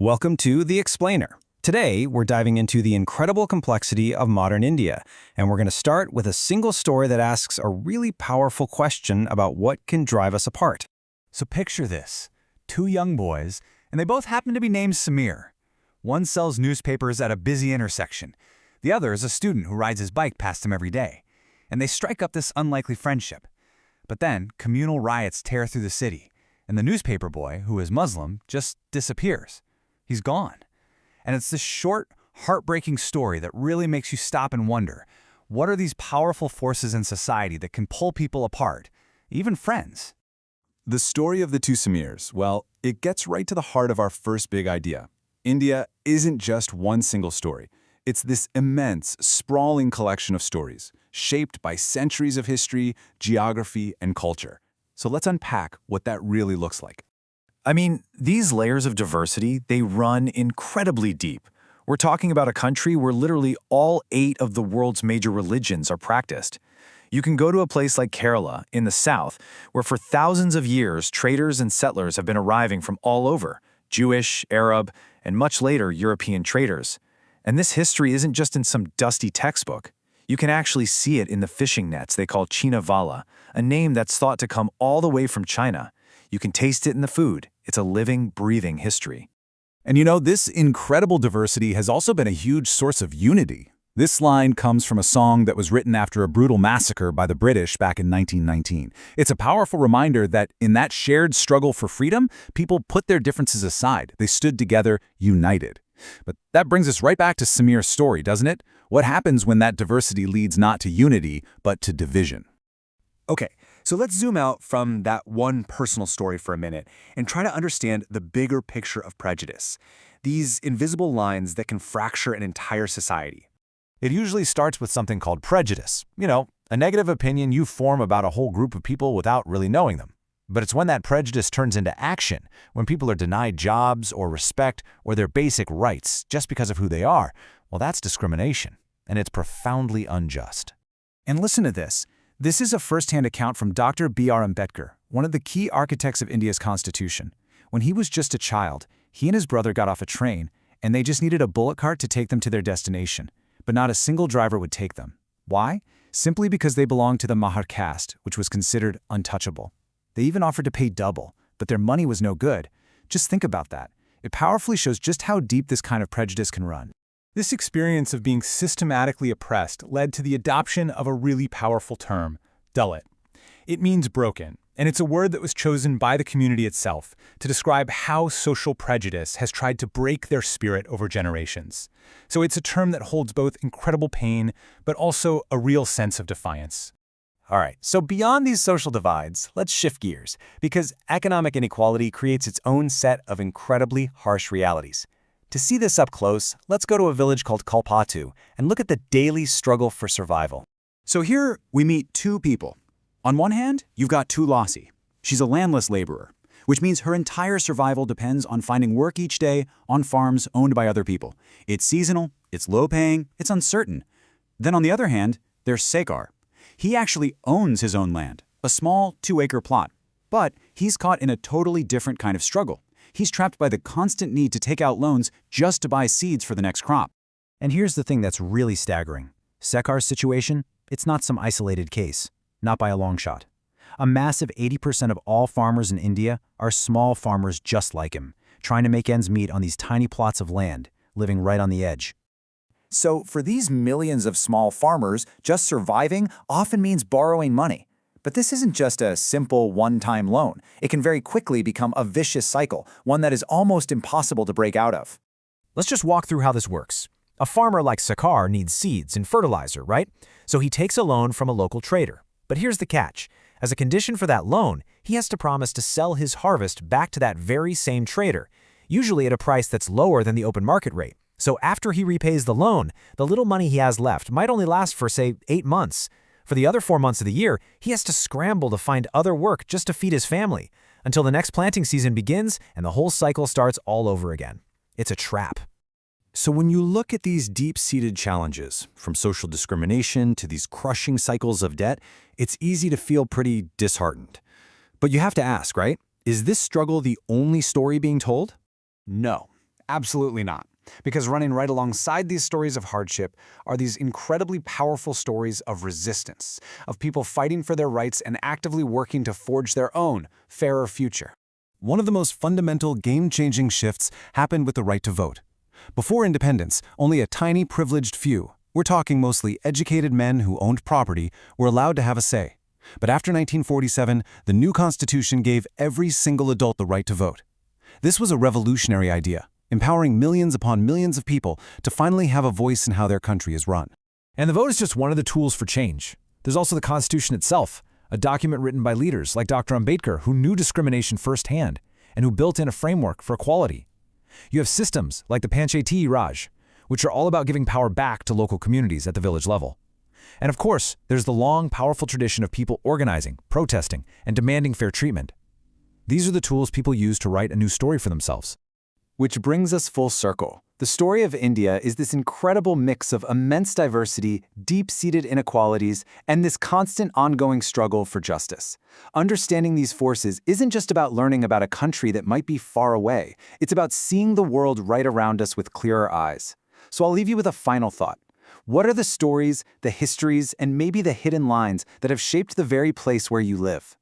Welcome to The Explainer. Today, we're diving into the incredible complexity of modern India, and we're going to start with a single story that asks a really powerful question about what can drive us apart. So picture this. Two young boys, and they both happen to be named Samir. One sells newspapers at a busy intersection. The other is a student who rides his bike past him every day. And they strike up this unlikely friendship. But then, communal riots tear through the city, and the newspaper boy, who is Muslim, just disappears. He's gone. And it's this short, heartbreaking story that really makes you stop and wonder, what are these powerful forces in society that can pull people apart, even friends? The story of the two Samirs, well, it gets right to the heart of our first big idea. India isn't just one single story. It's this immense, sprawling collection of stories, shaped by centuries of history, geography, and culture. So let's unpack what that really looks like. I mean, these layers of diversity, they run incredibly deep. We're talking about a country where literally all 8 of the world's major religions are practiced. You can go to a place like Kerala in the south, where for thousands of years, traders and settlers have been arriving from all over, Jewish, Arab, and much later, European traders. And this history isn't just in some dusty textbook. You can actually see it in the fishing nets they call Chinavala, a name that's thought to come all the way from China. You can taste it in the food. It's a living, breathing history. And you know, this incredible diversity has also been a huge source of unity. This line comes from a song that was written after a brutal massacre by the British back in 1919. It's a powerful reminder that in that shared struggle for freedom, people put their differences aside. They stood together, united. But that brings us right back to Samir's story, doesn't it? What happens when that diversity leads not to unity, but to division? Okay, so let's zoom out from that one personal story for a minute and try to understand the bigger picture of prejudice. These invisible lines that can fracture an entire society. It usually starts with something called prejudice. You know, a negative opinion you form about a whole group of people without really knowing them. But it's when that prejudice turns into action, when people are denied jobs or respect or their basic rights just because of who they are, well, that's discrimination, and it's profoundly unjust. And listen to this. This is a first-hand account from Dr. B.R. Ambedkar, one of the key architects of India's constitution. When he was just a child, he and his brother got off a train, and they just needed a bullock cart to take them to their destination. But not a single driver would take them. Why? Simply because they belonged to the Mahar caste, which was considered untouchable. They even offered to pay double, but their money was no good. Just think about that. It powerfully shows just how deep this kind of prejudice can run. This experience of being systematically oppressed led to the adoption of a really powerful term, Dalit. It means broken, and it's a word that was chosen by the community itself to describe how social prejudice has tried to break their spirit over generations. So it's a term that holds both incredible pain, but also a real sense of defiance. All right, so beyond these social divides, let's shift gears, because economic inequality creates its own set of incredibly harsh realities. To see this up close, let's go to a village called Kalpatu and look at the daily struggle for survival. So here we meet two people. On one hand, you've got Tulasi. She's a landless laborer, which means her entire survival depends on finding work each day on farms owned by other people. It's seasonal, it's low-paying, it's uncertain. Then on the other hand, there's Sekar. He actually owns his own land, a small 2-acre plot. But he's caught in a totally different kind of struggle. He's trapped by the constant need to take out loans just to buy seeds for the next crop. And here's the thing that's really staggering. Sekar's situation, it's not some isolated case, not by a long shot. A massive 80% of all farmers in India are small farmers just like him, trying to make ends meet on these tiny plots of land, living right on the edge. So for these millions of small farmers, just surviving often means borrowing money. But this isn't just a simple one-time loan. It can very quickly become a vicious cycle, one that is almost impossible to break out of. Let's just walk through how this works. A farmer like Sakar needs seeds and fertilizer, right? So he takes a loan from a local trader. But here's the catch. As a condition for that loan, he has to promise to sell his harvest back to that very same trader, usually at a price that's lower than the open market rate. So after he repays the loan, the little money he has left might only last for, say, 8 months. For the other 4 months of the year, he has to scramble to find other work just to feed his family, until the next planting season begins and the whole cycle starts all over again. It's a trap. So when you look at these deep-seated challenges, from social discrimination to these crushing cycles of debt, it's easy to feel pretty disheartened. But you have to ask, right? Is this struggle the only story being told? No. Absolutely not. Because running right alongside these stories of hardship are these incredibly powerful stories of resistance, of people fighting for their rights and actively working to forge their own, fairer future. One of the most fundamental, game-changing shifts happened with the right to vote. Before independence, only a tiny privileged few, we're talking mostly educated men who owned property, were allowed to have a say. But after 1947, the new Constitution gave every single adult the right to vote. This was a revolutionary idea, empowering millions upon millions of people to finally have a voice in how their country is run. And the vote is just one of the tools for change. There's also the Constitution itself, a document written by leaders like Dr. Ambedkar who knew discrimination firsthand and who built in a framework for equality. You have systems like the Panchayati Raj, which are all about giving power back to local communities at the village level. And of course, there's the long, powerful tradition of people organizing, protesting, and demanding fair treatment. These are the tools people use to write a new story for themselves. Which brings us full circle. The story of India is this incredible mix of immense diversity, deep-seated inequalities, and this constant ongoing struggle for justice. Understanding these forces isn't just about learning about a country that might be far away. It's about seeing the world right around us with clearer eyes. So I'll leave you with a final thought. What are the stories, the histories, and maybe the hidden lines that have shaped the very place where you live?